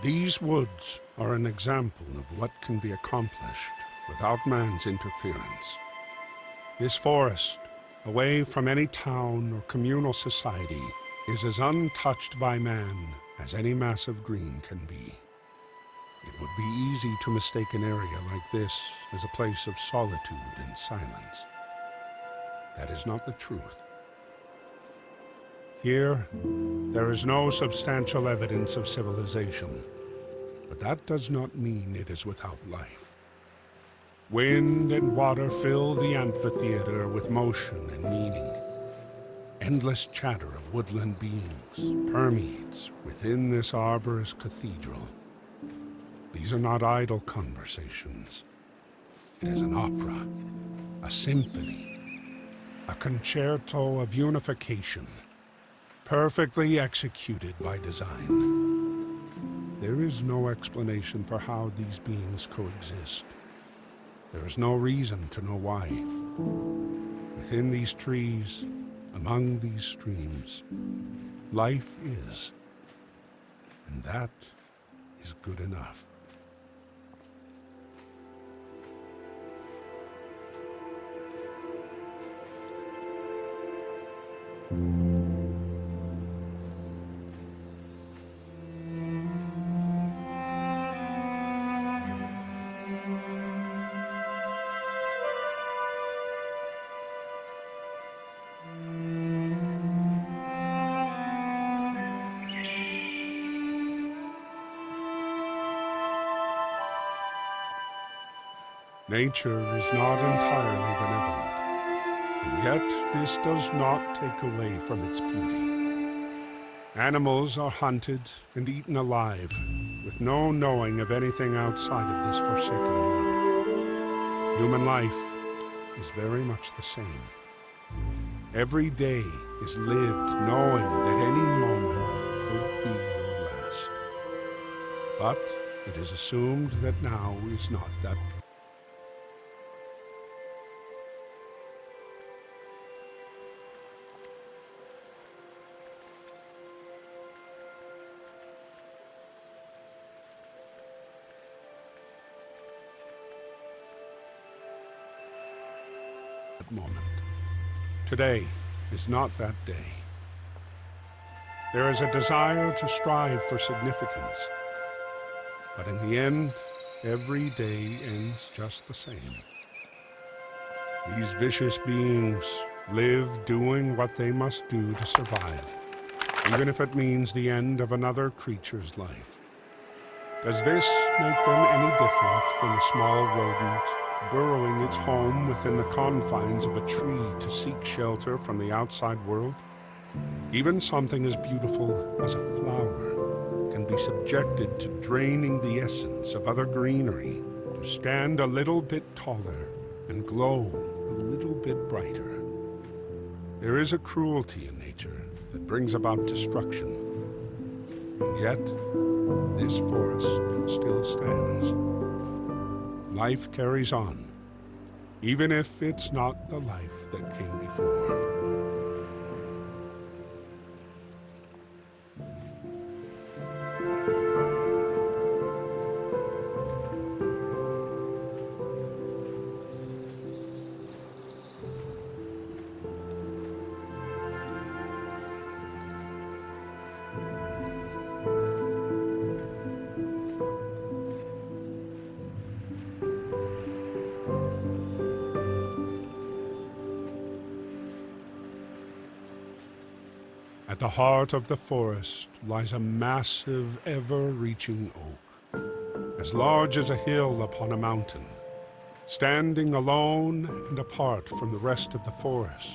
These woods are an example of what can be accomplished without man's interference. This forest, away from any town or communal society, is as untouched by man as any mass of green can be. It would be easy to mistake an area like this as a place of solitude and silence. That is not the truth. Here, there is no substantial evidence of civilization, but that does not mean it is without life. Wind and water fill the amphitheater with motion and meaning. Endless chatter of woodland beings permeates within this arborist cathedral. These are not idle conversations. It is an opera, a symphony, a concerto of unification, perfectly executed by design. There is no explanation for how these beings coexist. There is no reason to know why. Within these trees, among these streams, life is. And that is good enough. Nature is not entirely benevolent, and yet this does not take away from its beauty. Animals are hunted and eaten alive, with no knowing of anything outside of this forsaken wood. Human life is very much the same. Every day is lived knowing that any moment could be your last. But it is assumed that now is not that. Moment. Today is not that day. There is a desire to strive for significance, but in the end, every day ends just the same. These vicious beings live doing what they must do to survive, even if it means the end of another creature's life. Does this make them any different than a small rodent burrowing its home within the confines of a tree to seek shelter from the outside world? Even something as beautiful as a flower can be subjected to draining the essence of other greenery to stand a little bit taller and glow a little bit brighter. There is a cruelty in nature that brings about destruction, and yet this forest still stands. Life carries on, even if it's not the life that came before. At the heart of the forest lies a massive, ever-reaching oak, as large as a hill upon a mountain, standing alone and apart from the rest of the forest,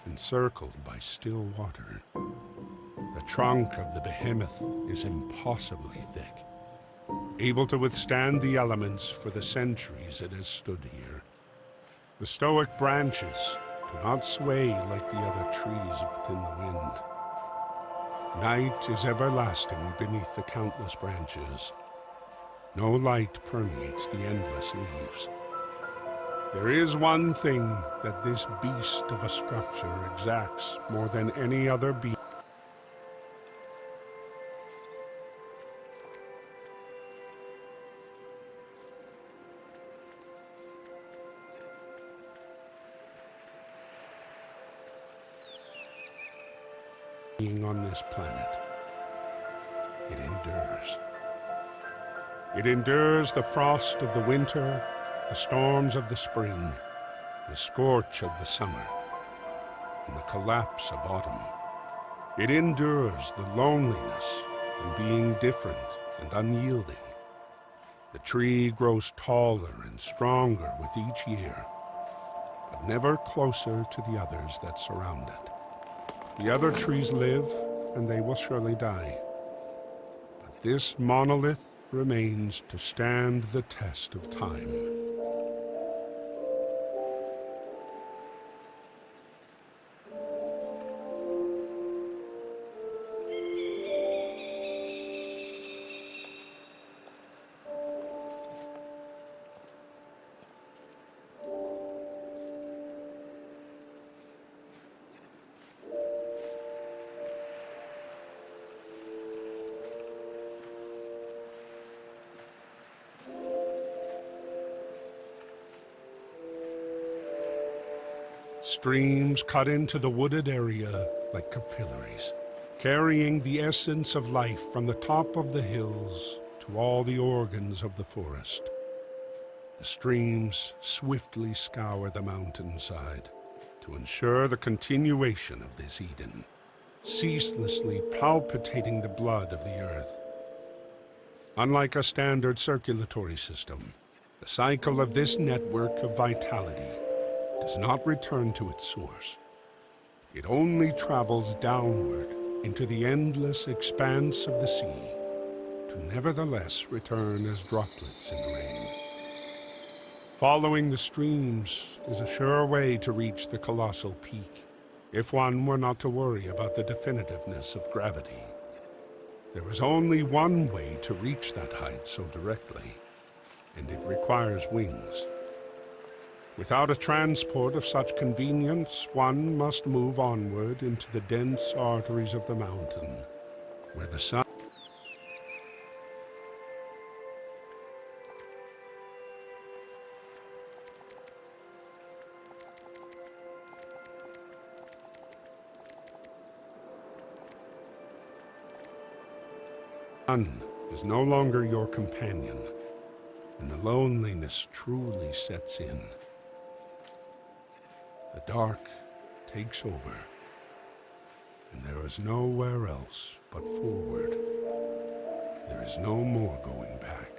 encircled by still water. The trunk of the behemoth is impossibly thick, able to withstand the elements for the centuries it has stood here. The stoic branches do not sway like the other trees within the wind. Night is everlasting beneath the countless branches. No light permeates the endless leaves. There is one thing that this beast of a structure exacts more than any other beast. being on this planet. It endures. It endures the frost of the winter, the storms of the spring, the scorch of the summer, and the collapse of autumn. It endures the loneliness from being different and unyielding. The tree grows taller and stronger with each year, but never closer to the others that surround it. The other trees live, and they will surely die. But this monolith remains to stand the test of time. Streams cut into the wooded area like capillaries, carrying the essence of life from the top of the hills to all the organs of the forest. The streams swiftly scour the mountainside to ensure the continuation of this Eden, ceaselessly palpitating the blood of the earth. Unlike a standard circulatory system, the cycle of this network of vitality does not return to its source. It only travels downward into the endless expanse of the sea, to nevertheless return as droplets in the rain. Following the streams is a sure way to reach the colossal peak, if one were not to worry about the definitiveness of gravity. There is only one way to reach that height so directly, and it requires wings. Without a transport of such convenience, one must move onward into the dense arteries of the mountain, where the sun is no longer your companion, and the loneliness truly sets in. The dark takes over, and there is nowhere else but forward. There is no more going back.